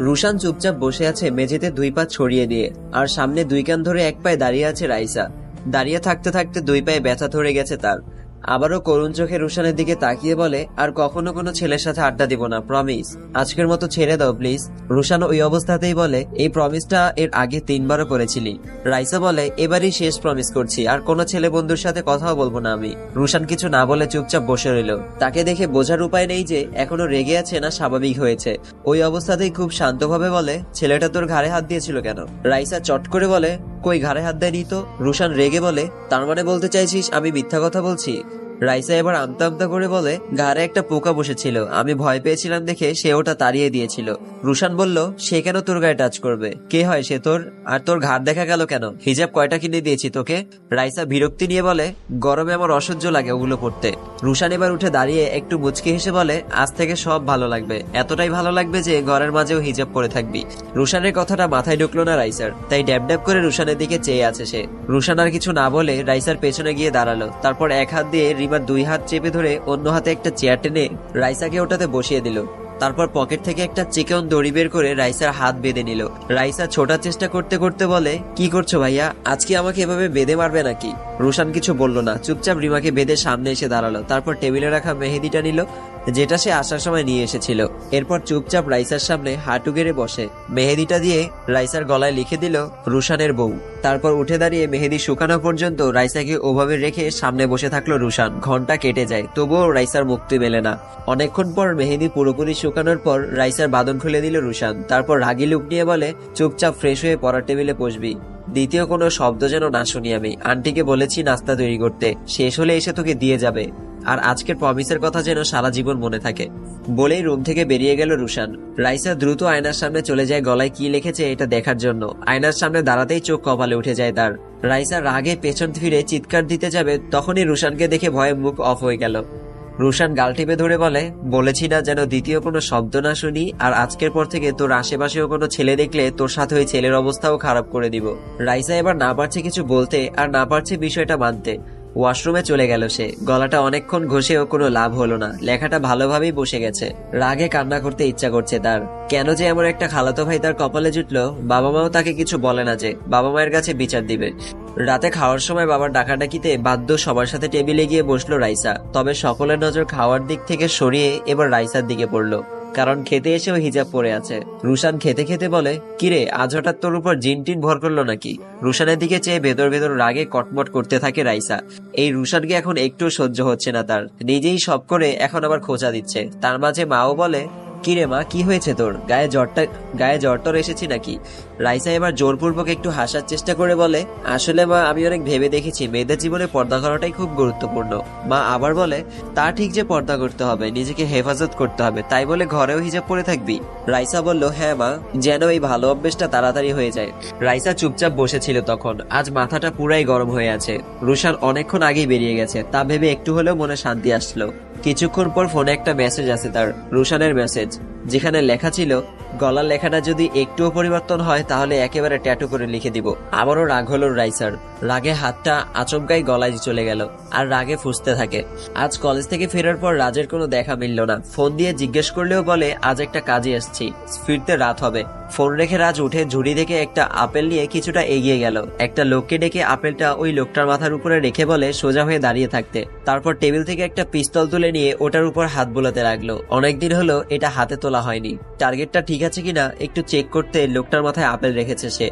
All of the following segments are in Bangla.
রুশান চুপচাপ বসে আছে মেঝেতে দুই পা ছড়িয়ে দিয়ে, আর সামনে দুই কান ধরে এক পায়ে দাঁড়িয়ে আছে রাইসা। দাঁড়িয়ে থাকতে থাকতে দুই পায়ে ব্যথা ধরে গেছে তার। আবারও করুণ চোখে রুশানের দিকে তাকিয়ে বলে, আর কখনো কোনো ছেলের সাথে আড্ডা দিব না, প্রমিস। আজকের মতো ছেড়ে দাও প্লিজ। রুশান ওই অবস্থাতেই বলে, এই প্রমিসটা এর আগে 3বারও করেছিলি। রাইসা বলে, এবারই শেষ প্রমিস করছি, আর কোনো ছেলে বন্ধুর সাথে কথাও বলবো না আমি। রুশান কিছু না বলে চুপচাপ বসে রইল। তাকে দেখে বোঝার উপায় নেই যে এখনো রেগে আছে না স্বাভাবিক হয়েছে। ওই অবস্থাতেই খুব শান্তভাবে বলে, ছেলেটা তোর ঘাড়ে হাত দিয়েছিল কেন? রাইসা চট করে বলে, কই ঘাড়ে হাত দেয়নি তো। রুশান রেগে বলে, তার মানে বলতে চাইছিস আমি মিথ্যা কথা বলছি? রাইসা এবার আমতা আমতা করে বলে, ঘাড়ে একটা পোকা বসেছিল, আমি ভয় পেয়েছিলাম দেখে সে ওটা তাড়িয়ে দিয়েছিল। রুশান বলল, সে কেন তোর গায়ে টাচ করবে? কে হয় সে তোর? আর তোর ঘাড় দেখা গেল কেন? হিজাব কয়টা কিনে দিয়েছি তোকে? রাইসা বিরক্তি নিয়ে বলে, গরমে আমার অসহ্য লাগে ওগুলো পড়তে। রুশান এবার উঠে দাঁড়িয়ে একটু মুচকি হেসে বলে, আজ থেকে সব ভালো লাগবে, এতটাই ভালো লাগবে যে ঘরের মাঝেও হিজাব পরে থাকবি। রুশানের কথাটা মাথায় ঢুকলো না রাইসার, তাই ড্যাব ড্যাব করে রুশানের দিকে চেয়ে আছে সে। রুশান আর কিছু না বলে রাইসার পেছনে গিয়ে দাঁড়ালো। তারপর এক হাত দিয়ে রিমার দুই হাত চেপে ধরে অন্য হাতে একটা চেয়ার টেনে রাইসাকে ওটাতে বসিয়ে দিল। তারপর পকেট থেকে একটা চিকন দড়ি বের করে রাইসার হাত বেঁধে নিল। রাইসা ছোটার চেষ্টা করতে করতে বলে, কি করছো ভাইয়া? আজকে আমাকে এভাবে বেঁধে মারবে নাকি? রুশান কিছু বলল না, চুপচাপ রিমাকে বেঁধে সামনে এসে দাঁড়ালো। তারপর টেবিলে রাখা মেহেদিটা নিল, যেটা সে আসার সময় নিয়ে এসেছিল। এরপর চুপচাপ রাইসার সামনে হাঁটু গেড়ে বসে মেহেদিটা দিয়ে রাইসার গলায় লিখে দিল, রুশানের বউ। তারপর উঠে দাঁড়িয়ে মেহেদি শুকানো পর্যন্ত রাইসাকে ওভাবে রেখে সামনে বসে থাকলো রুশান। ঘন্টা কেটে যায়, তবুও রাইসার মুক্তি মেলে না। অনেকক্ষণ পর মেহেদি পুরোপুরি শুকানোর পর রাইসার বাঁধন খুলে দিল রুশান। তারপর রাগী লুক নিয়ে বলে, চুপচাপ ফ্রেশ হয়ে পড়ার টেবিলে বসবি। দ্বিতীয় কোনো শব্দ যেন না শুনি আমি। আন্টিকে বলেছি নাস্তা তৈরি করতে, শেষ হলে এসে তোকে দিয়ে যাবে। আর আজকের প্রমিসের কথা যেন সারা জীবন মনে থাকে। বলেই রুম থেকে বেরিয়ে গেল রুশান। রাইসা দ্রুত আয়নার সামনে চলে যায় গলায় কি লিখেছে এটা দেখার জন্য। আয়নার সামনে দাঁড়াতেই চোখ কপালে উঠে যায় তার। রাইসা রাগে পেছন ফিরে চিৎকার দিতে যাবে, তখনই রুশানকে দেখে ভয়ে মুখ অফ হয়ে গেল। রুশান গাল টিপে ধরে বলে, বলেছি না যেন দ্বিতীয় কোনো শব্দ না শুনি, আর আজকের পর থেকে তোর আশেপাশেও কোনো ছেলে দেখলে তোর সাথে ওই ছেলের অবস্থাও খারাপ করে দিব। রাইসা এবার না পারছে কিছু বলতে, আর না পারছে বিষয়টা মানতে। ওয়াশরুমে চলে গেল সে। গলাটা অনেকক্ষণ ঘষেও কোনো লাভ হলো না, লেখাটা ভালোভাবেই বসে গেছে। রাগে কান্না করতে ইচ্ছা করছে তার। কেন যে এমন একটা খালাতো ভাই তার কপালে জুটলো? বাবা মাও তাকে কিছু বলে না যে, বাবা মায়ের কাছে বিচার দিবে। রাতে খাওয়ার সময় বাবার ডাকাডাকিতে বাধ্য সবার সাথে টেবিলে গিয়ে বসলো রাইসা। তবে সকলের নজর খাওয়ার দিক থেকে সরিয়ে এবার রাইসার দিকে পড়লো, কারণ খেতে এসেও হিজাব পরে আছে। রুশান খেতে খেতে বলে, কিরে আজ হঠাৎ তোর উপর জিন টিন ভর করলো নাকি? রুশানের দিকে চেয়ে ভেতর ভেতর রাগে কটমট করতে থাকে রাইসা। এই রুশানকে এখন একটু সহ্য হচ্ছে না তার। নিজেই সব করে এখন আবার খোঁচা দিচ্ছে। তার মাঝে মাও বলে, কিরে মা কি হয়েছে তোর? গায়ে জ্বর টর এসেছি নাকি? রাইসা এবার জোরপূর্বক একটু হাসার চেষ্টা করে বলে, আসলে মা আমি অনেক ভেবে দেখেছি মেয়েদের জীবনে পর্দা করাটাই খুব গুরুত্বপূর্ণ। মা আবার বলে, তা ঠিক যে পর্দা করতে হবে, নিজেকে হেফাজত করতে হবে, তাই বলে ঘরেও হিজাব পরে থাকবি? রাইসা বলল, হ্যাঁ মা, যেন এই ভালো অভ্যেসটা তাড়াতাড়ি হয়ে যায়। রাইসা চুপচাপ বসেছিল তখন। আজ মাথাটা পুরাই গরম হয়ে আছে। রুশান অনেকক্ষণ আগেই বেরিয়ে গেছে, তা ভেবে একটু হলেও মনে শান্তি আসলো। কিছুক্ষণ পর ফোনে একটা মেসেজ আছে তার, রুশানের মেসেজ, যেখানে লেখা ছিল, গলার লেখাটা যদি একটুও পরিবর্তন হয় তাহলে একেবারে ট্যাটু করে লিখে দিব। আবারও রাগ হলো রাইসার। রাগে হাতটা আচমকাই গলায় চলে গেল, আর রাগে ফুঁসতে থাকে। আজ কলেজ থেকে ফেরার পর রাজের কোনো দেখা মিলল না। ফোন দিয়ে জিজ্ঞেস করলেও বলে, আজ একটা কাজে এসেছি, ফিরতে রাত হবে। ফোন রেখে রাজ উঠে ঝুড়ি থেকে একটা আপেল নিয়ে কিছুটা এগিয়ে গেল। একটা লোককে ডেকে আপেলটা ওই লোকটার মাথার উপরে রেখে বলে সোজা হয়ে দাঁড়িয়ে থাকতে। তারপর টেবিল থেকে একটা পিস্তল তুলে নিয়ে ওটার উপর হাত বোলাতে লাগলো। অনেকদিন হলো এটা হাতে তোলা হয়নি। টার্গেটটা ঠিক আছে কিনা একটু চেক করতে লোকটার মাথায় আপেল রেখেছে সে।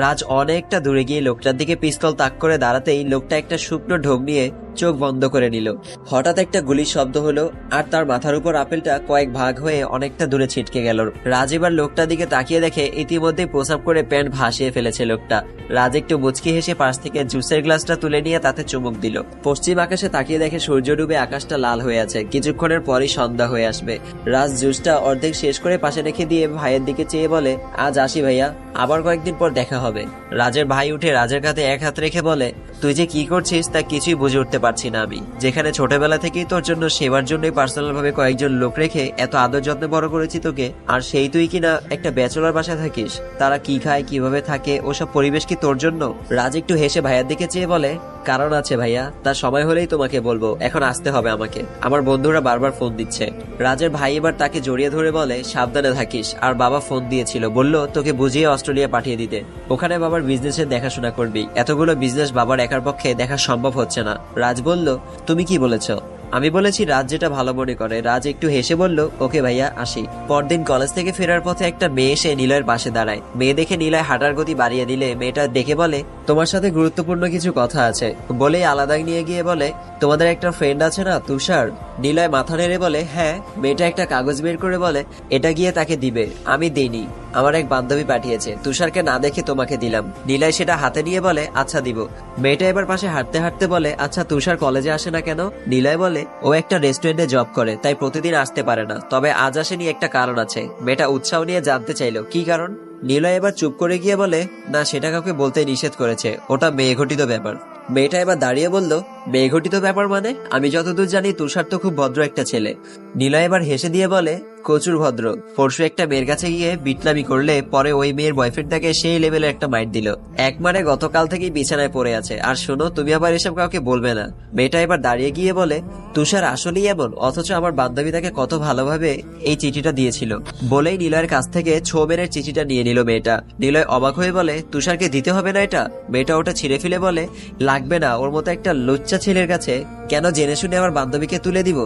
রাজ অনেকটা দূরে গিয়ে লোকটার দিকে পিস্তল তাক করে দাঁড়াতেই লোকটা একটা শুকনো ঢোক নিয়ে চোখ বন্ধ করে নিল। হঠাৎ একটা গুলির শব্দ হলো, আর তার মাথার উপর আপেলটা কয়েক ভাগ হয়ে অনেকটা দূরে ছিটকে গেল। রাজ এবার লোকটার দিকে তাকিয়ে দেখে ইতিমধ্যে প্রসাব করে প্যান্ট ভাসিয়ে ফেলেছে লোকটা। রাজ একটু মুচকি হেসে পাশ থেকে জুসের গ্লাসটা তুলে নিয়ে তাতে চুমুক দিল। পশ্চিম আকাশে তাকিয়ে দেখে সূর্য ডুবে আকাশটা লাল হয়ে আছে। কিছুক্ষণের পরই সন্ধ্যা হয়ে আসবে। রাজ জুসটা অর্ধেক শেষ করে পাশে রেখে দিয়ে ভাইয়ের দিকে চেয়ে বলে, আজ আসি ভাইয়া, আবার কয়েকদিন পর দেখা হবে। রাজের ভাই উঠে রাজের কাঁধে এক হাত রেখে বলে, তুই যে কি করছিস তা কিছুই বুঝে উঠতে পারছি না আমি। যেখানে ছোটবেলা থেকেই তোর জন্য সেবার জন্যই পার্সোনাল ভাবে কয়েকজন লোক রেখে এত আদর যত্নে বড় করেছি তোকে, আর সেই তুই কিনা একটা ব্যাচেলর বাসায় থাকিস। তারা কি খায় কিভাবে থাকে ওসব পরিবেশ কি তোর জন্য? রাজ একটু হেসে ভাইয়ের দিকে চেয়ে বলে, কারণ আছে ভাইয়া, তার সময় হলেই তোমাকে বলবো, এখন আসতে হবে আমাকে, আমার বন্ধুরা বারবার ফোন দিচ্ছে। রাজের ভাই এবার তাকে জড়িয়ে ধরে বলে সাবধানে থাকিস, আর বাবা ফোন দিয়েছিল, বলল তোকে বুঝিয়ে অস্ট্রেলিয়া পাঠিয়ে দিতে, ওখানে বাবার বিজনেসের দেখাশোনা করবি, এতগুলো বিজনেস বাবার একার পক্ষে দেখা সম্ভব হচ্ছে না। রাজ বলল তুমি কি বলেছ? আমি বলেছি রাজ যেটা ভালো মনে করে। রাজ একটু হেসে বলল ওকে ভাইয়া, আসি। পরদিন কলেজ থেকে ফেরার পথে একটা মেয়ে এসে নিলয়ের পাশে দাঁড়ায়। মেয়ে দেখে নিলয় হাঁটার গতি বাড়িয়ে দিলে মেয়েটা দেখে বলে তোমার সাথে গুরুত্বপূর্ণ কিছু কথা আছে, বলেই আলাদা নিয়ে গিয়ে বলে তোমাদের একটা ফ্রেন্ড আছে না তুষার? নিলয় মাথা নেড়ে বলে হ্যাঁ। মেয়েটা একটা কাগজ বের করে বলে এটা গিয়ে তাকে দিবে। আমি দিইনি, আমার এক বান্ধবী পাঠিয়েছে, তুষারকে না দেখে তোমাকে দিলাম। নিলয় সেটা হাতে নিয়ে বলে আচ্ছা দিব। মেয়েটা এবার পাশে হাঁটতে হাঁটতে বলে আচ্ছা তুষার কলেজে আসে না কেন? নিলয় বলে ও একটা রেস্টুরেন্টে জব করে, তাই প্রতিদিন আসতে পারে না, তবে আজ আসেনি একটা কারণ আছে। মেয়েটা উৎসাহ নিয়ে জানতে চাইলো কি কারণ। নিলয় এবার চুপ করে গিয়ে বলে না, সেটা কাউকে বলতে নিষেধ করেছে, ওটা মেয়ে ঘটিত ব্যাপার। মেয়েটা এবার দাঁড়িয়ে বলল মেয়ে ঘটিত ব্যাপার মানে? আমি যতদূর জানি তুষার তো খুব ভদ্র একটা ছেলে। নিলয় এবার হেসে দিয়ে বলে প্রচুর ভদ্র, পরশু একটা মেয়ের কাছে গিয়ে বিটলামি করলে পরে ওই মেয়ের বয়ফ্রেন্ড তাকে সেই লেভেলে একটা মাইট দিল, একবারে গতকাল থেকেই বিছানায় পড়ে আছে। আর শোনো, তুমি আবার এসব কাউকে বলবে না। মেয়েটা এবার দাঁড়িয়ে গিয়ে বলে তুষার আসলেই এমন, অথচ আমার বান্ধবী তাকে কত ভালোভাবে এই চিঠিটা দিয়েছিল। বলেই নিলয়ের কাছ থেকে ছোমেনের চিঠিটা নিয়ে নিল মেয়েটা। নিলয় অবাক হয়ে বলে তুষারকে দিতে হবে না এটা? মেয়েটা ওটা ছিঁড়ে ফেলে বলে লাগবে না, ওর মতো একটা লুচ্চা ছেলের কাছে কেন জেনে শুনে আমার বান্ধবীকে তুলে দিব?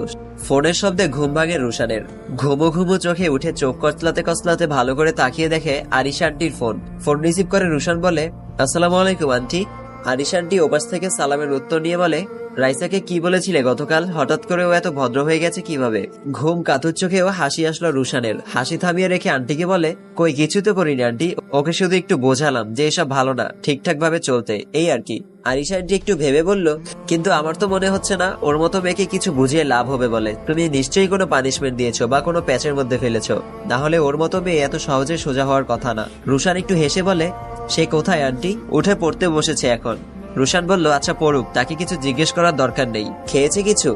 ফোনের শব্দে ঘুম ভাঙে রুশানের। ঘুমো ঘুমো চোখে উঠে চোখ কচলাতে কচলাতে ভালো করে তাকিয়ে দেখে আরিশা আন্টির ফোন। ফোন রিসিভ করে রুশান বলে আসসালামু আলাইকুম আন্টি। আরিশা আন্টি ওপাশ থেকে সালামের উত্তর নিয়ে বলে রাইসাকে কি বলেছিলে গতকাল? হঠাৎ করে ও এত ভদ্র হয়ে গেছে কিভাবে? ঘুম কাতুর চোখেও হাসি আসলো রুশানের। হাসি থামিয়ে রেখে আন্টিকে বলে কই কিছু তো করিনি আন্টি, ওকে শুধু একটু বোঝালাম যে এসব ভালো না, ঠিকঠাক ভাবে চলতে, এই আর কি। আরিশা আন্টি একটু ভেবে বলল কিন্তু আমার তো মনে হচ্ছে না ওর মতো মেয়েকে কিছু বুঝিয়ে লাভ হবে বলে। তুমি নিশ্চয়ই কোনো পানিশমেন্ট দিয়েছো বা কোনো প্যাচের মধ্যে ফেলেছো, না হলে ওর মতো মেয়ে এত সহজে সোজা হওয়ার কথা না। রুশান একটু হেসে বলে সে কোথায় আন্টি? উঠে পড়তে বসেছে এখন। রুশান বলল আচ্ছা পড়ুক, তাকে কিছু জিজ্ঞেস করার দরকার নেই। খেয়েছে কিছু?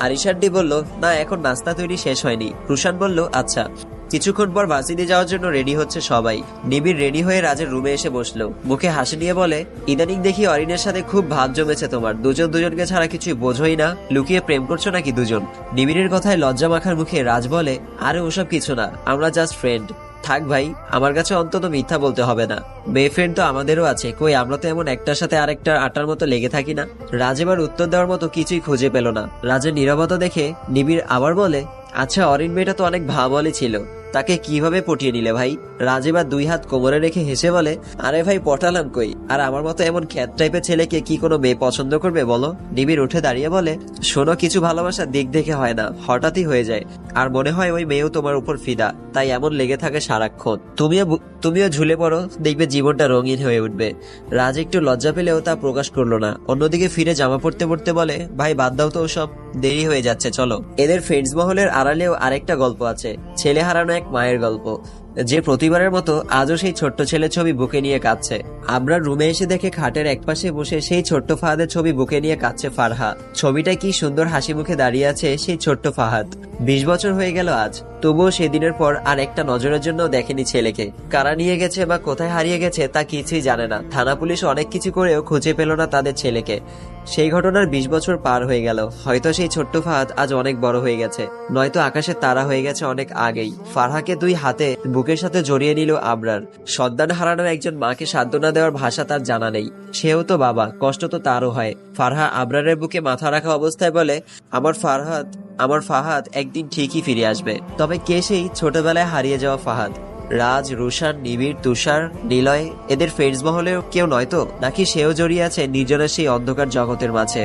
আরিশা আন্টি বলল না, এখন নাস্তা তৈরি শেষ হয়নি। রুশান বলল আচ্ছা। কিছুক্ষণ পর ভার্সিটি যাওয়ার জন্য রেডি হচ্ছে সবাই। নিবিড় রেডি হয়ে রাজের রুমে এসে বসলো, মুখে হাসি নিয়ে বলে ইদানিং দেখি অরিনের সাথে খুব ভাব জমেছে তোমার, দুজন দুজনকে ছাড়া কিছুই বোঝোই না, লুকিয়ে প্রেম করছো নাকি দুজন? নিবিড়ের কথায় লজ্জা মাখার মুখে রাজ বলে আরে ওসব কিছু না, আমরা জাস্ট ফ্রেন্ড। থাক ভাই, আমার কাছে অন্তত মিথ্যা বলতে হবে না, মেয়ে ফ্রেন্ড তো আমাদেরও আছে, কই আমরা তো এমন একটার সাথে আরেকটার আটার মতো লেগে থাকি না। রাজ এবার উত্তর দেওয়ার মতো কিছুই খুঁজে পেল না। রাজের নীরবতা দেখে নিবিড় আবার বলে আচ্ছা অরিন মেয়েটা তো অনেক ভাবলি ছিল, তাকে কিভাবে পটিয়ে নিলে ভাই? রাজ এবার দুই হাত কোমরে রেখে হেসে বলে আরে ভাই পটালাম কই, আর আমার মতো এমন খ্যাত টাইপের ছেলেকে কি কোনো মেয়ে পছন্দ করবে বলো? নিবিড় উঠে দাঁড়িয়ে বলে শোনো, কিছু ভালোবাসার দিক দেখে হয় না, হঠাৎই হয়ে যায়, আর মনে হয় ওই মেয়েও তোমার উপর ফিদা, তাই এমন লেগে থাকে সারাক্ষণ। তুমিও ঝুলে পড়ো, দেখবে জীবনটা রঙিন হয়ে উঠবে। রাজ একটু লজ্জা পেলেও তা প্রকাশ করলো না। অন্যদিকে ফিরে জামা পড়তে পড়তে বলে ভাই বাদ দাও তো সব, দেরি হয়ে যাচ্ছে চলো। এদের ফ্রেন্ডস মহলের আড়ালেও আরেকটা গল্প আছে, ছেলে হারানো এক মায়ের গল্প, যে প্রতিবারের মতো আজও সেই ছোট্ট ছেলের ছবি বুকে নিয়ে কাঁদছে। আমরা রুমে এসে দেখে খাটের একপাশে বসে সেই ছোট্ট ফাহাদের ছবি বুকে নিয়ে কাঁদছে ফারহা। ছবিটায় কি সুন্দর হাসি মুখে দাঁড়িয়ে আছে সেই ছোট্ট ফাহাদ। 20 বছর হয়ে গেল আজ, তবুও সেদিনের পর আর একটা নজরের জন্য দেখেনি ছেলেকে। কারা নিয়ে গেছে বা কোথায় হারিয়ে গেছে তা কিছুই জানে না। থানা পুলিশ অনেক কিছু করেও খুঁজে পেল না তাদের ছেলেকে। সেই ঘটনার 20 বছর পার হয়ে গেল। হয়তো সেই ছোট্ট ফাহাদ আজ অনেক বড় হয়ে গেছে, নয়তো আকাশের তারা হয়ে গেছে অনেক আগেই। ফারহাকে দুই হাতে বুকের সাথে জড়িয়ে নিল আবরার। সন্তান হারানো একজন মাকে সান্ত্বনা দেওয়ার ভাষা তার জানা নেই, সেও তো বাবা, কষ্ট তো তারও হয়। ফারহা আবরারের বুকে মাথা রাখা অবস্থায় বলে আমার ফাহাদ একদিন ঠিকই ফিরে আসবে। তবে কে সেই ছোটবেলায় হারিয়ে যাওয়া ফাহাদ? রাজ, রুশান, নিবিড়, তুষার, নিলয় এদের ফ্রেন্ডস মহলেও কেউ নয় তো? নাকি সেও জড়িয়ে আছে নির্জনের সেই অন্ধকার জগতের মাঝে?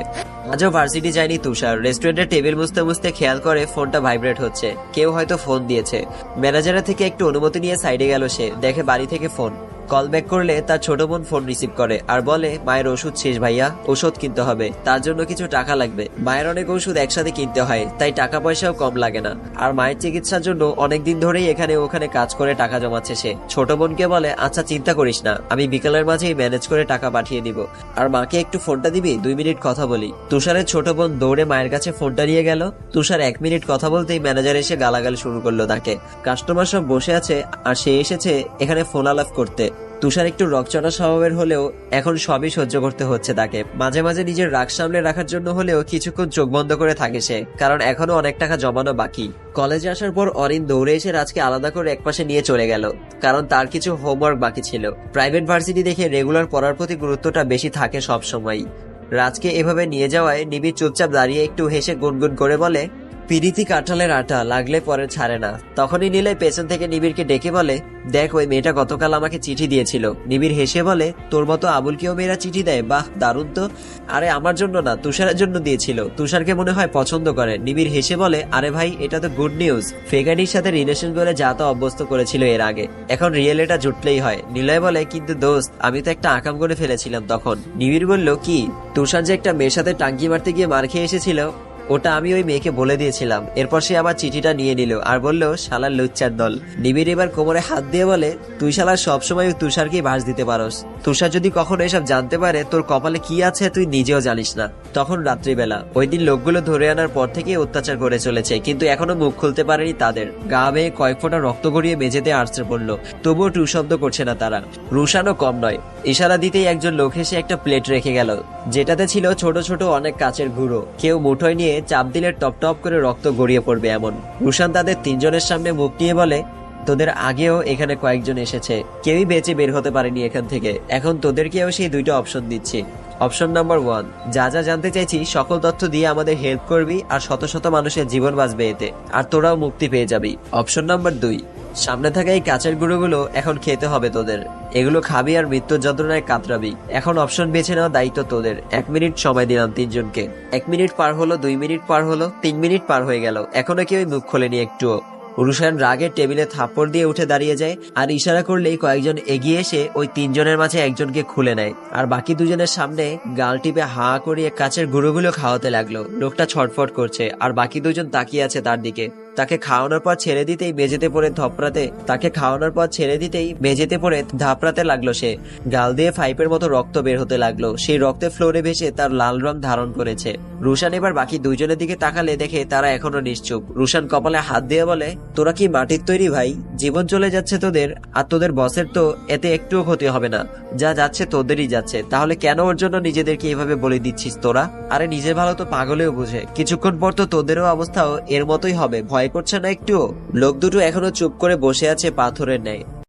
আজও ভার্সিটি যায়নি তুষার। রেস্টুরেন্টের টেবিল মুছতে মুছতে খেয়াল করে ফোনটা ভাইব্রেট হচ্ছে, কেউ হয়তো ফোন দিয়েছে। ম্যানেজারের থেকে একটু অনুমতি নিয়ে সাইডে গেল সে, দেখে বাড়ি থেকে ফোন। কল ব্যাক করলে তার ছোট বোন ফোন রিসিভ করে আর বলে মায়ের ওষুধ শেষ ভাইয়া, ওষুধ কিনতে হবে, তার জন্য কিছু টাকা লাগবে। মায়ের অনেক ওষুধ একসাথে কিনতে হয়, তাই টাকা পয়সাও কম লাগে না। আর মায়ের চিকিৎসার জন্য অনেকদিন ধরেই এখানে ওখানে কাজ করে টাকা জমাচ্ছে সে। ছোট বোনকে বলে আচ্ছা চিন্তা করিস না, আমি বিকালের মাঝেই ম্যানেজ করে টাকা পাঠিয়ে দিব। আর মাকে একটু ফোনটা দিবি, 2 মিনিট কথা বলি। তুষারের ছোট বোন দৌড়ে মায়ের কাছে ফোনটা নিয়ে গেল। তুষার 1 মিনিট কথা বলতেই ম্যানেজার এসে গালাগাল শুরু করলো তাকে। কাস্টমার সব বসে আছে আর সে এসেছে এখানে ফোন আলাপ করতে। তুষার একটু রকচটা স্বভাবের হলেও এখন সবই সহ্য করতে হচ্ছে তাকে। মাঝে মাঝে নিজের রাগ সামলে রাখার জন্য হলেও কিছুক্ষণ চোখ বন্ধ করে থাকে সে, কারণ এখনো অনেক টাকা জমানো বাকি। কলেজে আসার পর অরিন দৌড়ে এসে রাজকে আলাদা করে একপাশে নিয়ে চলে গেল, কারণ তার কিছু হোমওয়ার্ক বাকি ছিল। প্রাইভেট ভার্সিটি দেখে রেগুলার পড়ার প্রতি গুরুত্বটা বেশি থাকে সব সময়। রাজকে এভাবে নিয়ে যাওয়ায় নিবিড় চুপচাপ দাঁড়িয়ে একটু হেসে গুনগুন করে বলে, পিরিতি কাঁঠালের আটা, লাগলে পরে ছাড়ে না। তখনই নিলয় পেছন থেকে নিবিড়কে ডেকে বলে, দেখ ওই মেয়েটা গতকাল আমাকে চিঠি দিয়েছিল। নিবিড় হেসে বলে, তোর মতো আবুলকেও মেয়েরা চিঠি দেয়? বাহ, দারুণ তো। আরে আমার জন্য না, তুষারের জন্য দিয়েছিল। তুষারকে মনে হয় পছন্দ করে। নিবিড় হেসে বলে, আরে ভাই, এটা তো গুড নিউজ। ফেগানির সাথে রিলেশন করে যা তা অভ্যস্ত করেছিল এর আগে, এখন রিয়েল এটা জুটলেই হয়। নিলয় বলে, কিন্তু দোস্ত, আমি তো একটা আকাম করে ফেলেছিলাম তখন। নিবিড় বলল, কি? তুষার যে একটা মেয়ের সাথে টাঙ্কি মারতে গিয়ে মার খেয়ে এসেছিল, ওটা আমি ওই মেয়েকে বলে দিয়েছিলাম। এরপর সে আমার চিঠিটা নিয়ে নিল আর বলল, শালার লুচ্চার দল। নিবিড় এবার কোমরে হাত দিয়ে বলে, তুই শালার সবসময় তুষারকেই ভাস দিতে পারস। তুষার যদি কখনো এসব জানতে পারে তোর কপালে কি আছে তুই নিজেও জানিস না। তখন রাত্রিবেলা ওই দিন লোকগুলো ধরে আনার পর থেকে অত্যাচার করে চলেছে, কিন্তু এখনো মুখ খুলতে পারেনি তাদের। গা বেয়ে কয়েক ফোঁটা রক্ত গড়িয়ে মেঝেতে আছড়ে পড়লো, তবুও টু শব্দ করছে না তারা। রুশানও কম নয়। ইশারা দিতেই একজন লোক এসে একটা প্লেট রেখে গেল, যেটাতে ছিল ছোট ছোট অনেক কাচের গুঁড়ো। কেউ মুঠোয় নিয়ে চাপ দিলে টপ টপ করে রক্ত গড়িয়ে পড়বে এমন। রুশান তাদের তিনজনের সামনে মুখ নিয়ে বলে, তোদের আগেও এখানে কয়েকজন এসেছে, কেউই বেঁচে বের হতে পারেনি এখান থেকে। এখন তোদেরকেও সেই দুইটা অপশন দিচ্ছি। অপশন নাম্বার 1, যা যা জানতে চাইছি সকল তথ্য দিয়ে আমাদের হেল্প করবি, আর শত শত মানুষের জীবন বাঁচবে এতে, আর তোরাও মুক্তি পেয়ে যাবি। অপশন নাম্বার 2, সামনে থাকা এই কাচের গুঁড়োগুলো এখন খেতে হবে তোদের। এগুলো খাবি আর মৃত্যুর যন্ত্রণায় কাতরাবি। এখন অপশন বেছে নেওয়া দায়িত্ব তোদের। 1 মিনিট সময় দিলাম তিনজনকে। 1 মিনিট পার হলো, 2 মিনিট পার হলো, 3 মিনিট পার হয়ে গেল, এখনো কেউই মুখ খোলেনি একটুও। রুশান রাগে টেবিলে থাপ্পড় দিয়ে উঠে দাঁড়িয়ে যায়, আর ইশারা করলেই কয়েকজন এগিয়ে এসে ওই তিনজনের মাঝে একজনকে খুলে নেয়, আর বাকি দুজনের সামনে গাল টিপে হা করিয়ে কাচের গুঁড়োগুলো খাওয়াতে লাগলো। লোকটা ছটফট করছে, আর বাকি দুজন তাকিয়ে আছে তার দিকে। তাকে খাওয়ানোর পর ছেড়ে দিতেই মেঝেতে পড়ে ধাপড়াতে লাগলো সে। গাল দিয়ে পাইপের মতো রক্ত বের হতে লাগলো, সেই রক্তে ফ্লোরে ভেসে তার লাল রং ধারণ করেছে। রুশান এবার বাকি দুইজনের দিকে তাকালে দেখে তারা এখনো নিশ্চুপ। রুশান কপালে হাত দিয়ে বলে, তোরা কি মাটির তৈরি ভাই? জীবন চলে যাচ্ছে তোদের, আর তোদের বসের তো এতে একটুও ক্ষতি হবে না। যা যাচ্ছে তোদেরই যাচ্ছে, তাহলে কেন ওর জন্য নিজেদেরকে এভাবে বলে দিচ্ছিস তোরা? আরে নিজের ভালো তো পাগলেও বুঝে, কিছুক্ষণ পর তো তোদেরও অবস্থাও এর মতোই হবে। ভয় করছে না একটুও? লোক দুটো এখনো চুপ করে বসে আছে পাথরের ন্যায়,